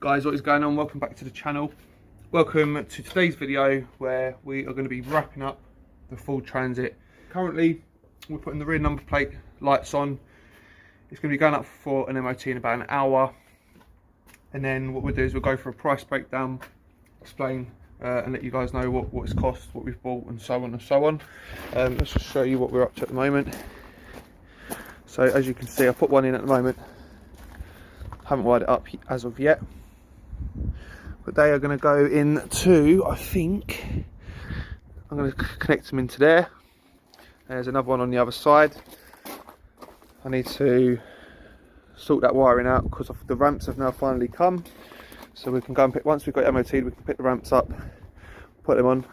Guys, what is going on? Welcome back to the channel. Welcome to today's video where we are going to be wrapping up the full Transit. Currently we're putting the rear number plate lights on. It's going to be going up for an MOT in about an hour, and then what we'll do is we'll go for a price breakdown, explain and let you guys know what it's cost, what we've bought, and so on and so on. Let's just show you what we're up to at the moment. So as you can see, I put one in at the moment. Haven't wired it up as of yet, but they are going to go into, I think I'm going to connect them into there. There's another one on the other side. I need to sort that wiring out because the ramps have now finally come, so we can go and pick, once we've got MOT, we can pick the ramps up, put them on.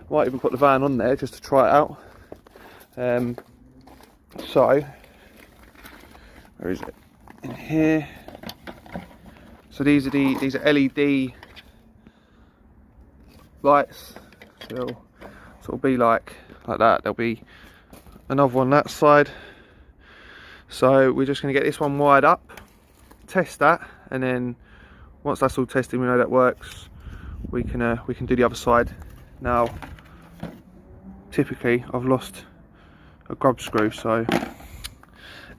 Might even put the van on there just to try it out. So where is it? In here. So these are LED lights. So they'll sort of be like that. There'll be another one that side. So we're just going to get this one wired up, test that, and then once that's all tested, we know that works, we can do the other side. Now, typically I've lost a grub screw, so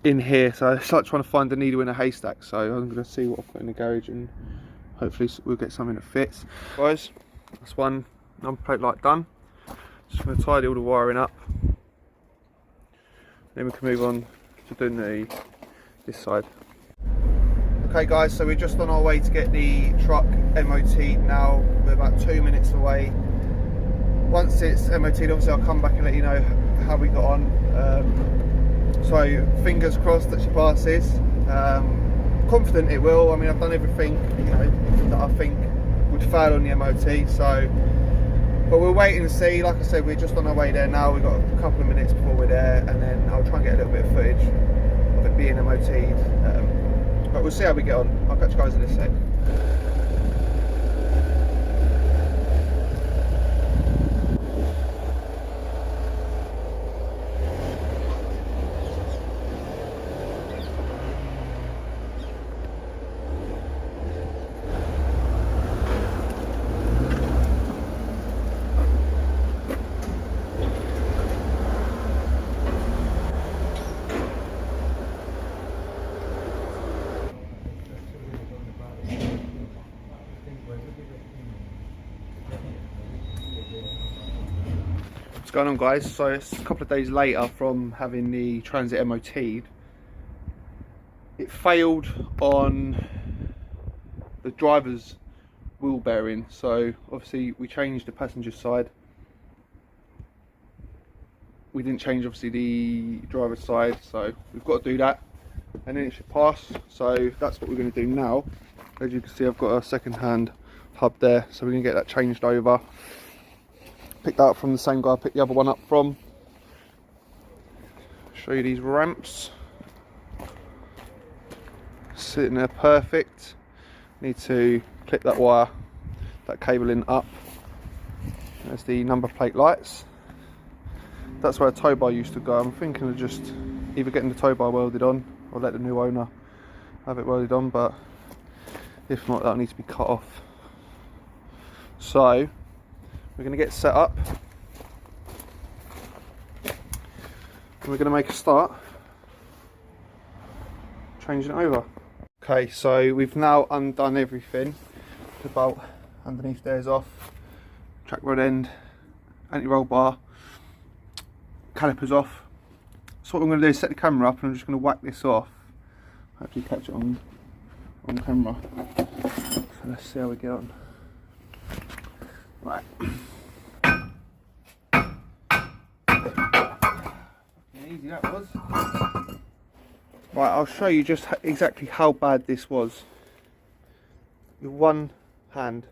in here, so it's like trying to find a needle in a haystack. So I'm going to see what I've got in the garage, and hopefully we'll get something that fits. Guys, that's one number plate light done. Just going to tidy all the wiring up, then we can move on to doing this side. Okay guys, so we're just on our way to get the truck MOT'd now. We're about 2 minutes away. Once it's MOT'd, obviously I'll come back and let you know how we got on. So fingers crossed that she passes. Confident it will. I mean, I've done everything, you know, that I think would fail on the MOT. So, but we'll wait and see. Like I said, we're just on our way there now. We've got a couple of minutes before we're there, and then I'll try and get a little bit of footage of it being MOT'd. But we'll see how we get on. I'll catch you guys in a sec. What's going on, guys? So it's a couple of days later from having the Transit MOT'd. It failed on the driver's wheel bearing, so obviously we changed the passenger side. We didn't change obviously the driver's side, so we've got to do that and then it should pass. So that's what we're going to do now. As you can see, I've got a second-hand hub there, so we're going to get that changed over. Picked that up from the same guy I picked the other one up from. Show you these ramps. Sitting there perfect. Need to clip that wire, that cabling up. There's the number plate lights. That's where a tow bar used to go. I'm thinking of just either getting the tow bar welded on or let the new owner have it welded on, but if not, that'll need to be cut off. So we're going to get set up and we're going to make a start changing it over. Okay, so we've now undone everything. The bolt underneath there is off, track rod end, anti-roll bar, calipers off. So what I'm going to do is set the camera up and I'm just going to whack this off. Hopefully catch it on camera. So let's see how we get on. Right. Easy that was. Right, I'll show you just exactly how bad this was with one hand.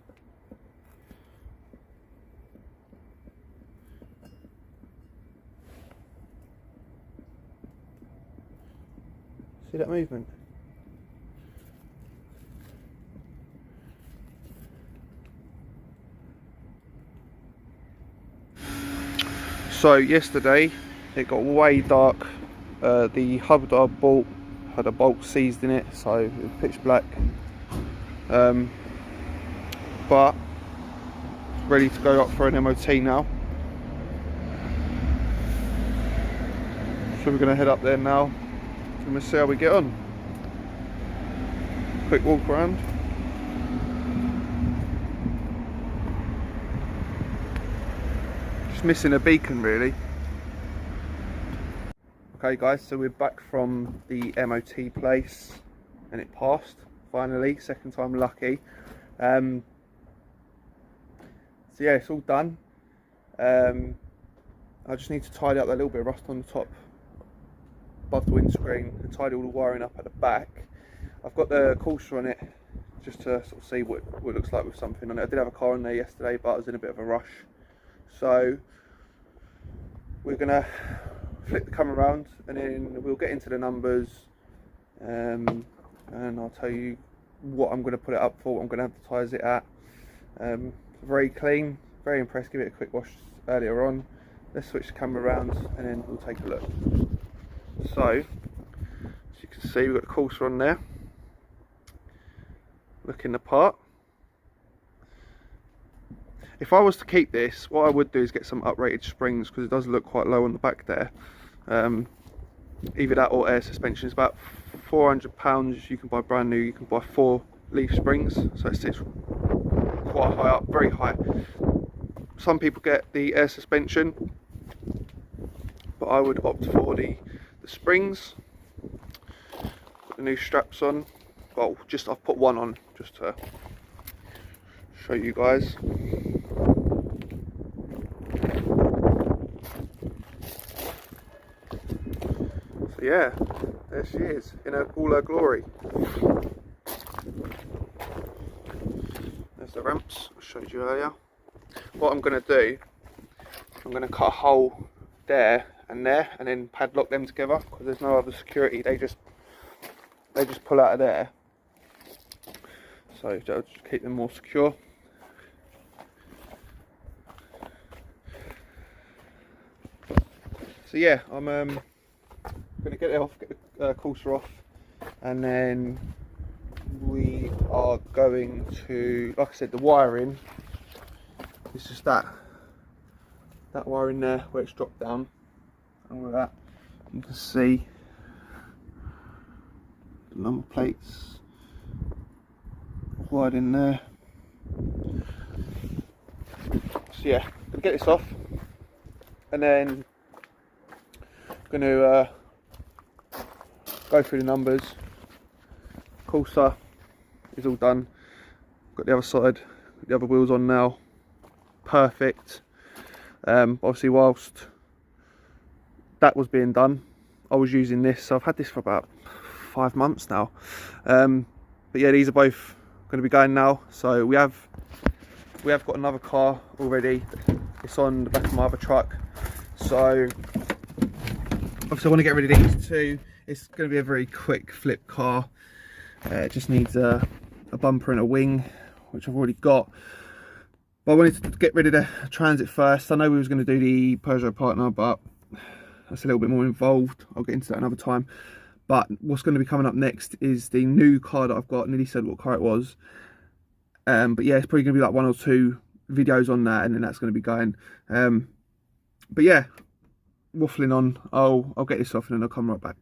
See that movement? So yesterday it got way dark. The hub that I bought had a bolt seized in it, so it was pitch black. but ready to go up for an MOT now. So we're going to head up there now and we'll see how we get on. Quick walk around. Just missing a beacon really. Okay guys, so we're back from the MOT place and it passed finally, second time lucky. So yeah, it's all done. I just need to tidy up that little bit of rust on the top above the windscreen and tidy all the wiring up at the back. I've got the courser on it just to sort of see what it looks like with something on it. I did have a car on there yesterday, but I was in a bit of a rush. So we're gonna flip the camera around and then we'll get into the numbers, and I'll tell you what I'm going to put it up for, what I'm going to advertise it at. Very clean, very impressed. Give it a quick wash earlier on. Let's switch the camera around and then we'll take a look. So as you can see, we've got the courser on there, looking the part. If I was to keep this, what I would do is get some uprated springs, because it does look quite low on the back there. Either that or air suspension. It's about £400. You can buy brand new. You can buy 4 leaf springs, so it sits quite high up, very high. Some people get the air suspension, but I would opt for the springs. Put the new straps on. Well, I've put one on just to show you guys. So yeah, there she is in all her glory. There's the ramps I showed you earlier. What I'm going to do, I'm going to cut a hole there and then padlock them together, because there's no other security. They just pull out of there, so that'll just keep them more secure. So yeah, I'm going to get it off, get the courser off, and then we are going to, like I said, the wiring is just that wiring there where it's dropped down, and all of that. You can see the number plates wired in there. So yeah, I'm gonna get this off, and then I'm gonna go through the numbers. Courser is all done. Got the other side, the other wheels on now. Perfect. Obviously, whilst that was being done, I was using this. So I've had this for about 5 months now. But yeah, these are both going to be going now. So we have got another car already. It's on the back of my other truck. So obviously I want to get rid of these two. It's going to be a very quick flip car. It just needs a bumper and a wing, which I've already got. But I wanted to get rid of the Transit first. I know we was going to do the Peugeot Partner, but that's a little bit more involved. I'll get into that another time. But what's going to be coming up next is the new car that I've got. I nearly said what car it was. But yeah, it's probably going to be like 1 or 2 videos on that, and then that's going to be going. But yeah, waffling on. I'll get this off and then I'll come right back.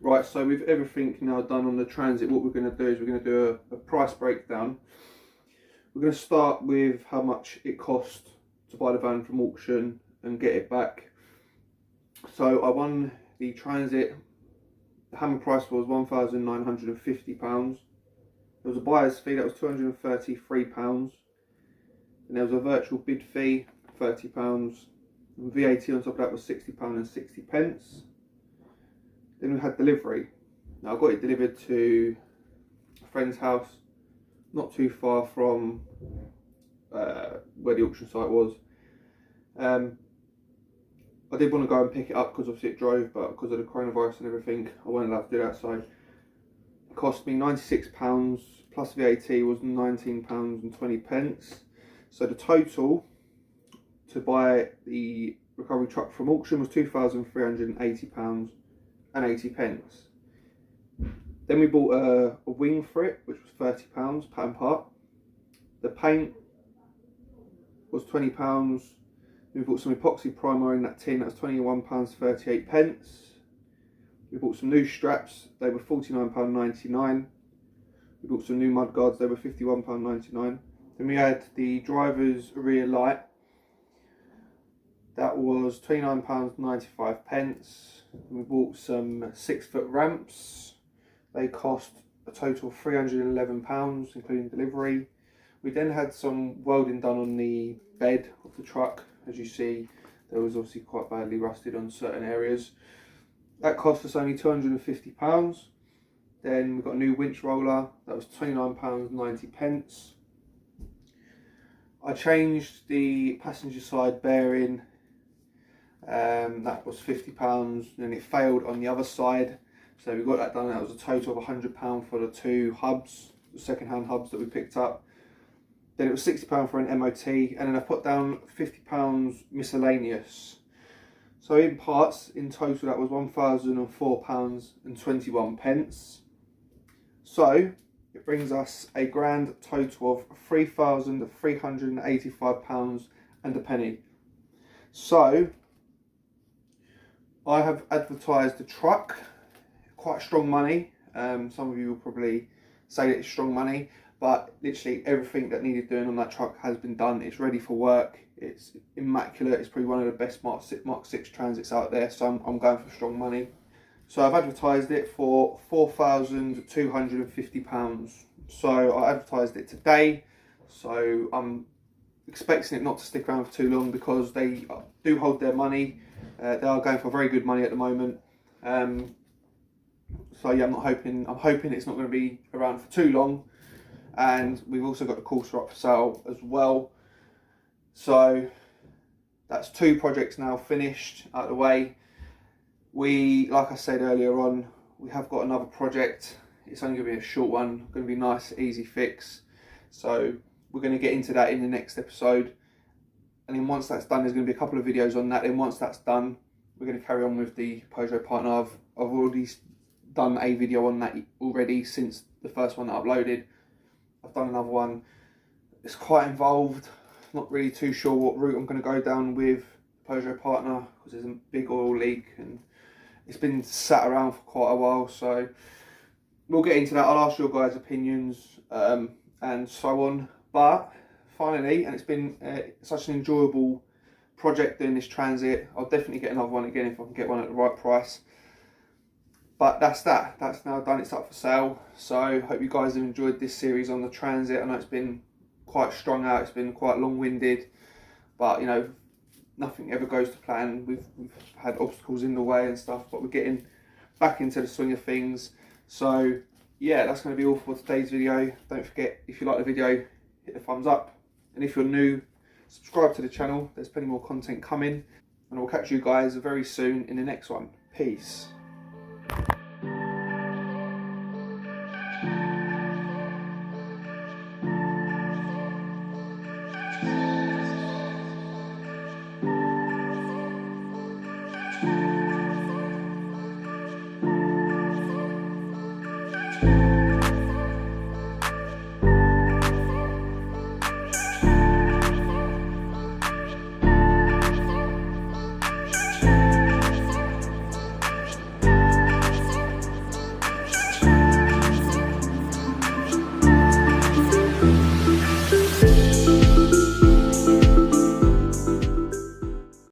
Right, so with everything now done on the Transit, what we're going to do is we're going to do a price breakdown. We're going to start with how much it cost to buy the van from auction and get it back. So I won the Transit. The hammer price was £1,950. There was a buyer's fee, that was £233. And there was a virtual bid fee, £30. And VAT on top of that was £60 and 60p. Then we had delivery. Now I got it delivered to a friend's house, not too far from where the auction site was. I did want to go and pick it up because obviously it drove, but because of the coronavirus and everything, I wasn't allowed to do that. So it cost me £96 plus VAT was £19 and 20p. So the total to buy the recovery truck from auction was £2,380 and 80p. Then we bought a wing for it, which was £30 pattern part. The paint was £20. We bought some epoxy primer in that tin, that was £21.38. We bought some new straps, they were £49.99. We bought some new mud guards, they were £51.99. Then we had the driver's rear light, that was £29.95. We bought some 6-foot ramps, they cost a total of £311, including delivery. We then had some welding done on the bed of the truck. As you see, there was obviously quite badly rusted on certain areas. That cost us only £250. Then we got a new winch roller, that was £29.90. I changed the passenger side bearing, that was £50, and it failed on the other side. So we got that done, that was a total of £100 for the 2 hubs, the second-hand hubs that we picked up. Then it was £60 for an MOT, and then I put down £50 miscellaneous. So in parts, in total, that was £1,004.21. So it brings us a grand total of £3,385 and a penny. So I have advertised the truck, quite strong money. Some of you will probably say that it's strong money, but literally everything that needed doing on that truck has been done. It's ready for work. It's immaculate. It's probably one of the best Mark 6 transits out there. So I'm going for strong money. So I've advertised it for £4,250. So I advertised it today. So I'm expecting it not to stick around for too long because they do hold their money. They are going for very good money at the moment. So yeah, I'm hoping it's not going to be around for too long. And we've also got the Corsa up for sale as well. So that's 2 projects now finished, out of the way. Like I said earlier on, we have got another project. It's only going to be a short one, going to be nice, easy fix. So we're going to get into that in the next episode. And then once that's done, there's going to be a couple of videos on that. Then once that's done, we're going to carry on with the Peugeot partner. I've already done a video on that already since the first one that I uploaded. I've done another one. It's quite involved. Not really too sure what route I'm going to go down with Peugeot partner because there's a big oil leak and it's been sat around for quite a while. So we'll get into that. I'll ask your guys' opinions and so on. But finally, and it's been such an enjoyable project doing this transit. I'll definitely get another one again if I can get one at the right price. But that's now done, it's up for sale. So hope you guys have enjoyed this series on the transit. I know it's been quite strung out, it's been quite long-winded, but you know, nothing ever goes to plan. We've had obstacles in the way and stuff, but we're getting back into the swing of things. So yeah, that's going to be all for today's video. Don't forget, if you like the video, hit the thumbs up, and if you're new, subscribe to the channel. There's plenty more content coming, and I'll catch you guys very soon in the next one. Peace.